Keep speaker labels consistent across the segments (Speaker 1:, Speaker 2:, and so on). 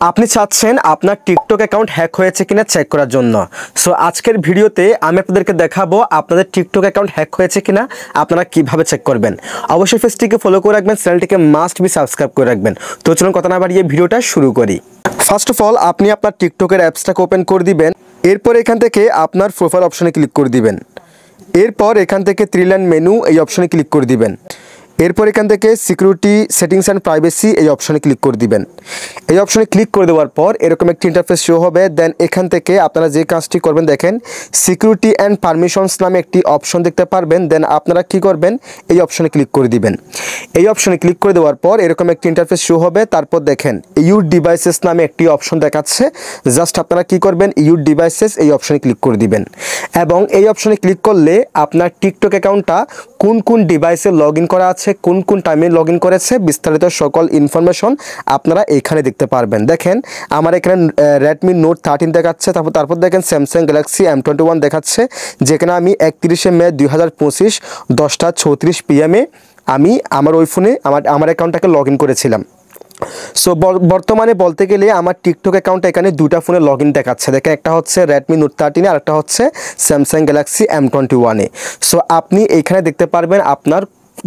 Speaker 1: আপনি চাচ্ছেন আপনার টিকটক অ্যাকাউন্ট হ্যাক হয়েছে কিনা চেক করার জন্য। সো আজকের ভিডিওতে আমি আপনাদেরকে দেখাবো আপনাদের টিকটক অ্যাকাউন্ট হ্যাক হয়েছে কিনা আপনারা কিভাবে চেক করবেন। অবশ্যই পেজটিকে ফলো করে রাখবেন, চ্যানেলটিকে মাস্ট বি সাবস্ক্রাইব করে রাখবেন। তো চলুন কথা না বাড়িয়ে ভিডিওটা শুরু করি। ফার্স্ট অফ অল আপনি আপনার টিকটকের অ্যাপসটাকে ওপেন করে দিবেন। এরপর এখান থেকে আপনার প্রোফাইল অপশনে ক্লিক করে দিবেন। এরপর এখান থেকে 3 লাইন মেনু এই অপশনে ক্লিক করে দিবেন। এরপর এখান থেকে সিকিউরিটি সেটিংস অ্যান্ড প্রাইভেসি এই অপশনে ক্লিক করে দিবেন। এই অপশনে ক্লিক করে দেওয়ার পর এরকম একটি ইন্টারফেস শো হবে। দেন এখান থেকে আপনারা যে কাজটি করবেন দেখেন সিকিউরিটি অ্যান্ড পারমিশনস নামে একটি অপশন দেখতে পারবেন। দেন আপনারা কি করবেন এই অপশনে ক্লিক করে দিবেন। এই অপশনে ক্লিক করে দেওয়ার পর এরকম একটি ইন্টারফেস শো হবে। তারপর দেখেন ইউর ডিভাইসেস নামে একটি অপশন দেখাচ্ছে। জাস্ট আপনারা কি করবেন ইউর ডিভাইসেস এই অপশনে ক্লিক করে দিবেন এবং এই অপশনে ক্লিক করলে আপনার টিকটক অ্যাকাউন্টটা কোন কোন ডিভাইসে লগ ইন করা আছে, কোন কোন টাইমে লগ ইন করেছে, বিস্তারিত সকল ইনফরমেশন আপনারা এখানে দেখতে পারবেন। দেখেন আমার এখানে রেডমি নোট 13 দেখাচ্ছে। তারপর দেখেন স্যামসাং গ্যালাক্সি M21 দেখাচ্ছে, যেখানে আমি 31শে মে 2025 10:34 PM আমি আমার ওই ফোনে আমার অ্যাকাউন্টটাকে লগ ইন করেছিলাম। সো বর্তমানে বলতে গেলে আমার টিকটক অ্যাকাউন্টে এখানে দুটা ফোনে লগ ইন দেখাচ্ছে। দেখেন একটা হচ্ছে রেডমি নোট 13 আর একটা হচ্ছে স্যামসাং গ্যালাক্সি M21। সো আপনি এইখানে দেখতে পারবেন আপনার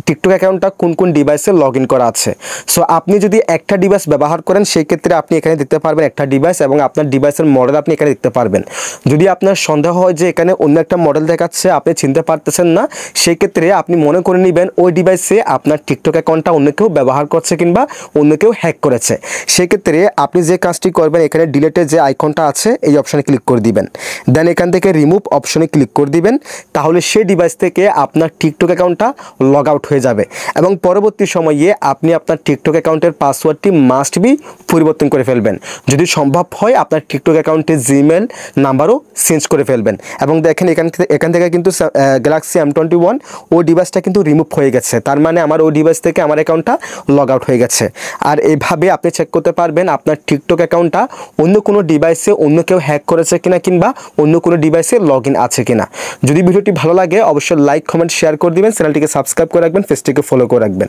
Speaker 1: টিকটক অ্যাকাউন্টটা কোন কোন ডিভাইসে লগ ইন করা আছে। সো আপনি যদি একটা ডিভাইস ব্যবহার করেন সেই ক্ষেত্রে আপনি এখানে দেখতে পারবেন একটা ডিভাইস এবং আপনার ডিভাইসের মডেল আপনি এখানে দেখতে পারবেন। যদি আপনার সন্দেহ হয় যে এখানে অন্য একটা মডেল দেখাচ্ছে আপনি চিনতে পারতেছেন না, সেই ক্ষেত্রে আপনি মনে করে নেবেন ওই ডিভাইসে আপনার টিকটক অ্যাকাউন্টটা অন্য কেউ ব্যবহার করছে কিংবা অন্য কেউ হ্যাক করেছে। সেক্ষেত্রে আপনি যে কাজটি করবেন এখানে ডিলেটের যে আইকনটা আছে এই অপশানে ক্লিক করে দিবেন। দেন এখান থেকে রিমুভ অপশনে ক্লিক করে দিবেন। তাহলে সেই ডিভাইস থেকে আপনার টিকটক অ্যাকাউন্টটা লগ আউট হয়ে যাবে এবং পরবর্তী সময়ে আপনি আপনার টিকটক অ্যাকাউন্টের পাসওয়ার্ডটি মাস্ট বি পরিবর্তন করে ফেলবেন। যদি সম্ভব হয় আপনার টিকটক অ্যাকাউন্টের জিমেল নাম্বারও চেঞ্জ করে ফেলবেন। এবং দেখেন এখান থেকে কিন্তু গ্যালাক্সি M21 ও ডিভাইসটা কিন্তু রিমুভ হয়ে গেছে। তার মানে আমার ওই ডিভাইস থেকে আমার অ্যাকাউন্টটা লগ আউট হয়ে গেছে। আর এইভাবে আপনি চেক করতে পারবেন আপনার টিকটক অ্যাকাউন্টটা অন্য কোনো ডিভাইসে অন্য কেউ হ্যাক করেছে কিনা কিংবা অন্য কোনো ডিভাইসে লগ ইন আছে কিনা। যদি ভিডিওটি ভালো লাগে অবশ্যই লাইক, কমেন্ট, শেয়ার করে দিবেন, চ্যানেলটিকে সাবস্ক্রাইব করে রাখবেন, পেজটিকে ফলো করে রাখবেন।